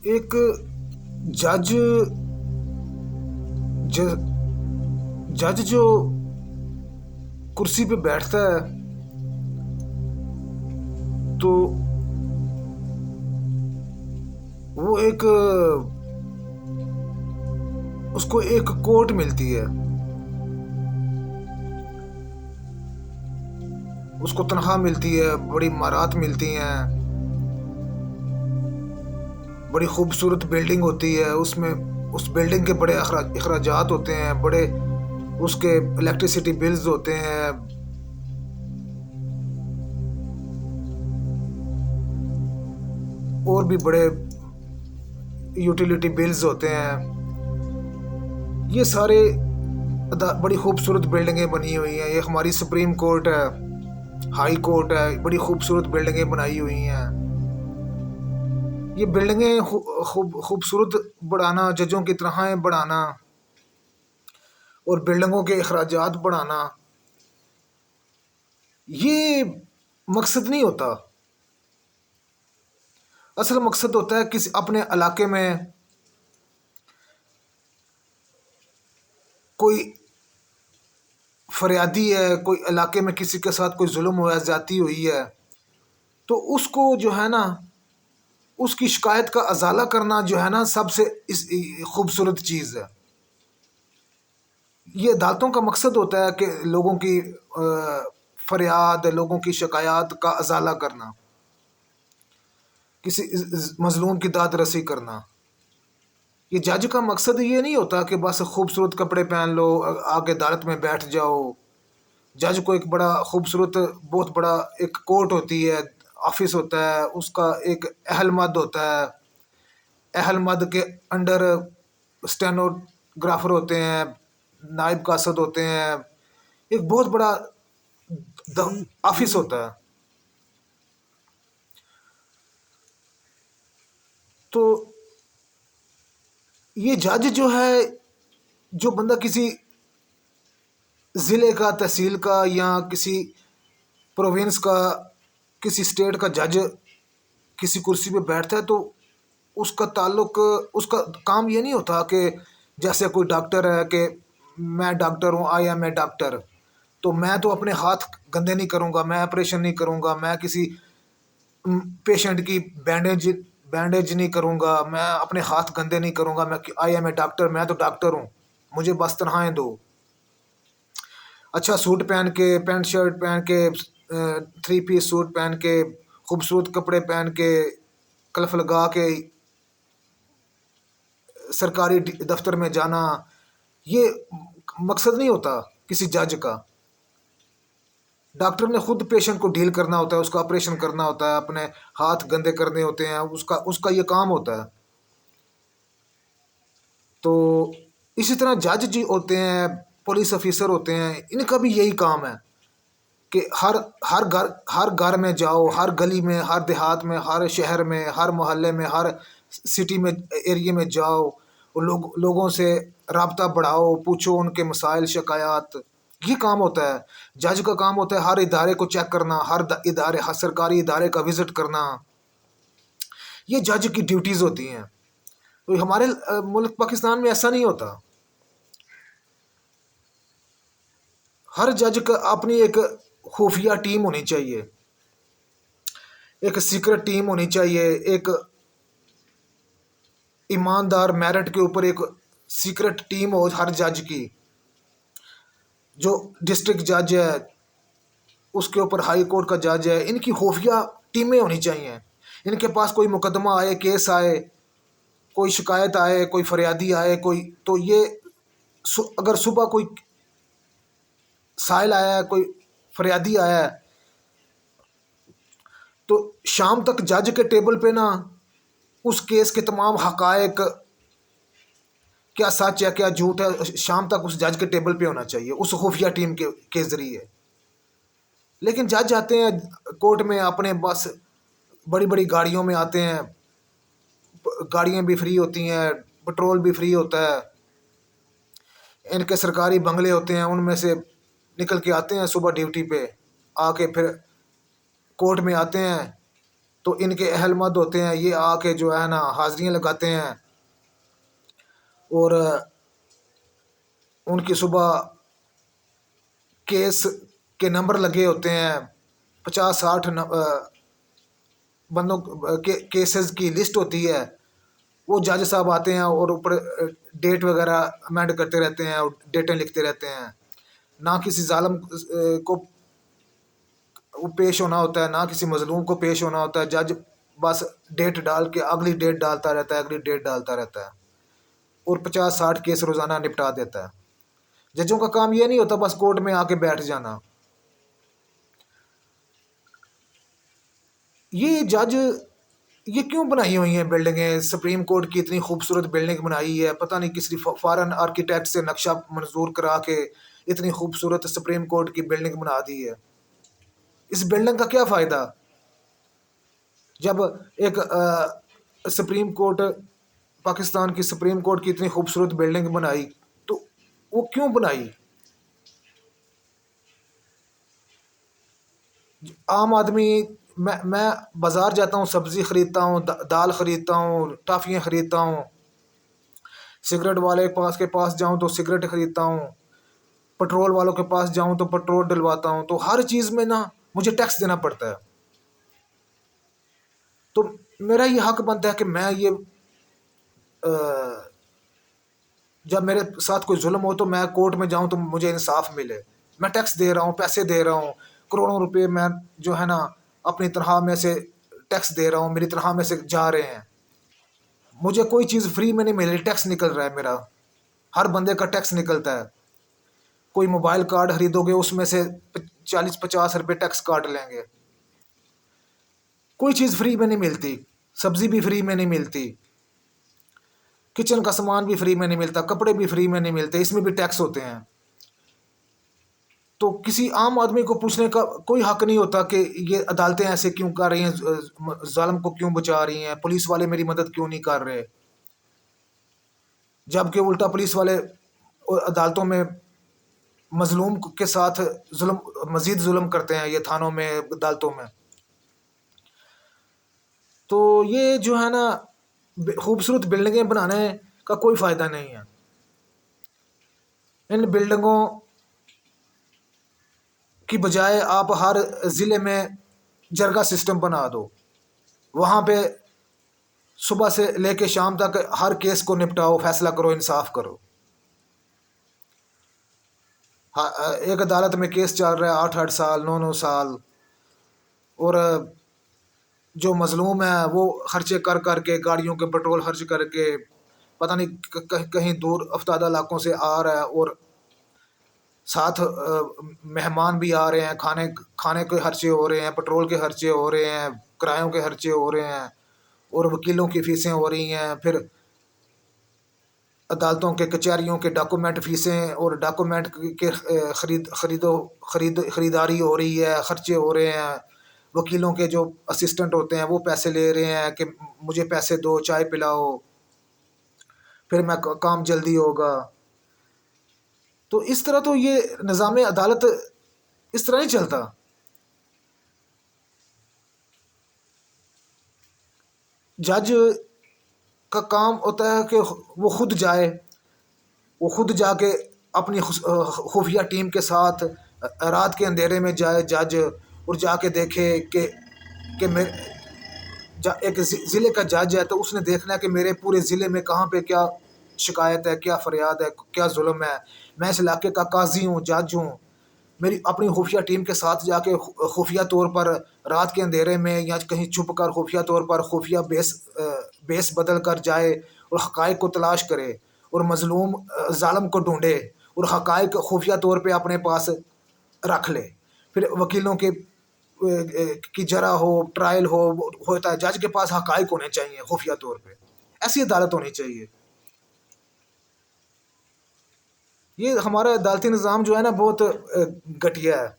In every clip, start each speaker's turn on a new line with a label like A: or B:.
A: एक जज ज, जज जो कुर्सी पे बैठता है तो वो उसको एक कोर्ट मिलती है, उसको तनख्वाह मिलती है, बड़ी इमारत मिलती हैं, बड़ी खूबसूरत बिल्डिंग होती है, उसमें उस बिल्डिंग के बड़े अखराजात होते हैं, बड़े उसके इलेक्ट्रिसिटी बिल्स होते हैं, और भी बड़े यूटिलिटी बिल्स होते हैं। ये सारे बड़ी खूबसूरत बिल्डिंगें बनी हुई हैं। ये हमारी सुप्रीम कोर्ट है, हाई कोर्ट है, बड़ी खूबसूरत बिल्डिंगें बनाई हुई हैं। ये बिल्डिंगें खूबसूरत बढ़ाना, जजों की तनख्वाहें बढ़ाना और बिल्डिंगों के अखराजात बढ़ाना, ये मकसद नहीं होता। असल मकसद होता है किसी अपने इलाके में कोई फरियादी है, कोई इलाके में किसी के साथ कोई जुल्म हुआ है, ज्यादती हुई है, तो उसको जो है ना, उसकी शिकायत का अजाला करना जो है ना, सबसे खूबसूरत चीज़ है। ये अदालतों का मकसद होता है कि लोगों की फरियाद, लोगों की शिकायत का अजाला करना, किसी मजलूम की दाद रसी करना। ये जज का मकसद ये नहीं होता कि बस खूबसूरत कपड़े पहन लो, आगे अदालत में बैठ जाओ। जज को एक बड़ा खूबसूरत, बहुत बड़ा एक कोर्ट होती है, ऑफिस होता है, उसका एक अहल मद होता है। अहल मद के अंडर स्टेनोग्राफर होते हैं, नायब कासद होते हैं, एक बहुत बड़ा ऑफिस होता है। तो ये जज जो है, जो बंदा किसी ज़िले का, तहसील का या किसी प्रोविंस का, किसी स्टेट का जज किसी कुर्सी पे बैठता है, तो उसका ताल्लुक, उसका काम ये नहीं होता कि जैसे कोई डॉक्टर है कि मैं डॉक्टर हूँ, आई एम ए डॉक्टर, तो मैं तो अपने हाथ गंदे नहीं करूँगा, मैं ऑपरेशन नहीं करूँगा, मैं किसी पेशेंट की बैंडेज बैंडेज नहीं करूँगा, मैं अपने हाथ गंदे नहीं करूँगा, मैं आई एम ए डॉक्टर, मैं तो डॉक्टर हूँ, मुझे बस तनख्वाहें दो। अच्छा सूट पहन के, पैंट शर्ट पहन के, 3 पीस सूट पहन के, खूबसूरत कपड़े पहन के, कलफ लगा के सरकारी दफ्तर में जाना, ये मकसद नहीं होता किसी जज का। डॉक्टर ने खुद पेशेंट को डील करना होता है, उसका ऑपरेशन करना होता है, अपने हाथ गंदे करने होते हैं, उसका उसका ये काम होता है। तो इसी तरह जज जी होते हैं, पुलिस ऑफिसर होते हैं, इनका भी यही काम है कि हर घर में जाओ, हर गली में, हर देहात में, हर शहर में, हर मोहल्ले में, हर सिटी में, एरिया में जाओ और लोगों से राब्ता बढ़ाओ, पूछो उनके मसाइल शिकायत। ये काम होता है। जज का काम होता है हर इदारे को चेक करना, हर सरकारी इदारे का विजिट करना। ये जज की ड्यूटीज़ होती हैं। तो हमारे मुल्क पाकिस्तान में ऐसा नहीं होता। हर जज का अपनी एक खुफिया टीम होनी चाहिए, एक सीक्रेट टीम होनी चाहिए, एक ईमानदार मेरिट के ऊपर एक सीक्रेट टीम हो हर जज की। जो डिस्ट्रिक्ट जज है, उसके ऊपर हाई कोर्ट का जज है, इनकी खुफिया टीमें होनी चाहिए। इनके पास कोई मुकदमा आए, केस आए, कोई शिकायत आए, कोई फरियादी आए, कोई, तो ये अगर सुबह कोई साइल आया है, कोई फरियादी आया है, तो शाम तक जज के टेबल पे ना उस केस के तमाम हकायक, क्या सच है क्या झूठ है, शाम तक उस जज के टेबल पे होना चाहिए, उस खुफिया टीम के जरिए। लेकिन जज आते हैं कोर्ट में अपने बस बड़ी बड़ी गाड़ियों में आते हैं, गाड़ियाँ भी फ्री होती हैं, पेट्रोल भी फ्री होता है, इनके सरकारी बंगले होते हैं, उनमें से निकल के आते हैं सुबह ड्यूटी पे, आके फिर कोर्ट में आते हैं, तो इनके अहलमद होते हैं, ये आके जो है ना हाजिरियाँ लगाते हैं और उनकी सुबह केस के नंबर लगे होते हैं, 50-60 बंदों केसेस की लिस्ट होती है। वो जज साहब आते हैं और ऊपर डेट वगैरह अमेंड करते रहते हैं और डेटें लिखते रहते हैं। ना किसी जालिम को पेश होना होता है, ना किसी मजलूम को पेश होना होता है। जज बस डेट डाल के अगली डेट डालता रहता है, अगली डेट डालता रहता है और 50-60 केस रोज़ाना निपटा देता है। जजों का काम ये नहीं होता बस कोर्ट में आके बैठ जाना। ये जज ये क्यों बनाई हुई हैं बिल्डिंगें? सुप्रीम कोर्ट की इतनी खूबसूरत बिल्डिंग बनाई है, पता नहीं किसी फॉरेन आर्किटेक्ट से नक्शा मंजूर करा के इतनी खूबसूरत सुप्रीम कोर्ट की बिल्डिंग बना दी है। इस बिल्डिंग का क्या फ़ायदा जब एक सुप्रीम कोर्ट, पाकिस्तान की सुप्रीम कोर्ट की इतनी खूबसूरत बिल्डिंग बनाई, तो वो क्यों बनाई? आम आदमी, मैं बाज़ार जाता हूँ, सब्ज़ी ख़रीदता हूँ, दाल ख़रीदता हूँ, टॉफ़ियाँ ख़रीदता हूँ, सिगरेट वाले के पास जाऊँ तो सिगरेट ख़रीदता हूँ, पेट्रोल वालों के पास जाऊँ तो पेट्रोल डलवाता हूँ, तो हर चीज़ में ना मुझे टैक्स देना पड़ता है। तो मेरा ये हक बनता है कि मैं ये जब मेरे साथ कोई जुल्म हो तो मैं कोर्ट में जाऊं तो मुझे इंसाफ मिले। मैं टैक्स दे रहा हूँ, पैसे दे रहा हूँ, करोड़ों रुपए मैं जो है ना अपनी तनख्वाह में से टैक्स दे रहा हूँ, मेरी तनख्वाह में से जा रहे हैं। मुझे कोई चीज़ फ्री में नहीं मिल रही, टैक्स निकल रहा है मेरा। हर बंदे का टैक्स निकलता है। कोई मोबाइल कार्ड खरीदोगे उसमें से 40-50 रुपये टैक्स काट लेंगे। कोई चीज़ फ्री में नहीं मिलती, सब्ज़ी भी फ्री में नहीं मिलती, किचन का सामान भी फ्री में नहीं मिलता, कपड़े भी फ्री में नहीं मिलते, इसमें भी टैक्स होते हैं। तो किसी आम आदमी को पूछने का कोई हक नहीं होता कि ये अदालतें ऐसे क्यों कर रही हैं, जालिम को क्यों बचा रही हैं, पुलिस वाले मेरी मदद क्यों नहीं कर रहे। जबकि उल्टा पुलिस वाले अदालतों में मजलूम के साथ जुल्म, मजीद जुल्म करते हैं, ये थानों में, अदालतों में। तो ये जो है ना खूबसूरत बिल्डिंगें बनाने का कोई फ़ायदा नहीं है। इन बिल्डिंगों की बजाय आप हर ज़िले में जरगा सिस्टम बना दो, वहाँ पे सुबह से लेके शाम तक हर केस को निपटाओ, फैसला करो, इंसाफ करो। हाँ, एक अदालत में केस चल रहा है 8-8 साल, 9-9 साल, और जो मजलूम है वो खर्चे कर करके, गाड़ियों के पेट्रोल खर्च करके, पता नहीं कहीं दूर अफ्तादा इलाकों से आ रहा है, और साथ मेहमान भी आ रहे हैं, खाने खाने के खर्चे हो रहे हैं, पेट्रोल के खर्चे हो रहे हैं, किरायों के खर्चे हो रहे हैं, और वकीलों की फ़ीसें हो रही हैं, फिर अदालतों के कचहरियों के डॉक्यूमेंट फ़ीसें और डॉक्यूमेंट के ख़रीदारी हो रही है, ख़र्चे हो रहे हैं। वकीलों के जो असिस्टेंट होते हैं वो पैसे ले रहे हैं कि मुझे पैसे दो, चाय पिलाओ, फिर मैं काम जल्दी होगा। तो इस तरह तो ये निज़ाम अदालत इस तरह नहीं चलता। जज का काम होता है कि वो खुद जाए, वो खुद जाके अपनी खुफिया टीम के साथ रात के अंधेरे में जाए जज, और जाके देखे कि मेरे एक ज़िले का जज है तो उसने देखना है कि मेरे पूरे ज़िले में कहाँ पे क्या शिकायत है, क्या फरियाद है, क्या जुल्म है। मैं इस इलाके का काजी हूँ, जज हूँ। मेरी अपनी खुफिया टीम के साथ जाके खुफिया तौर पर रात के अंधेरे में या कहीं छुप कर खुफिया तौर पर खुफिया बेस बदल कर जाए और हक़ाइक़ को तलाश करे और मज़लूम ज़ालिम को ढूंढे और हक़ाइक़ खुफिया तौर पे अपने पास रख ले। फिर वकीलों के की जरा हो, ट्रायल हो, होता है। जज के पास हक़ाइक़ होने चाहिए खुफिया तौर पे। ऐसी अदालत होनी चाहिए। ये हमारा अदालती निज़ाम जो है ना बहुत घटिया है।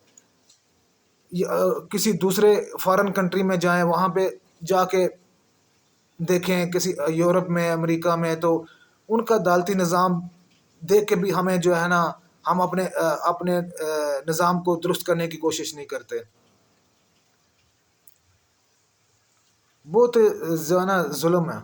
A: किसी दूसरे फॉरेन कंट्री में जाएं, वहाँ पे जाके देखें, किसी यूरोप में, अमेरिका में, तो उनका अदालती निज़ाम देख के भी हमें जो है ना, हम अपने निज़ाम को दुरुस्त करने की कोशिश नहीं करते। बहुत ज़्यादा जुल्म है।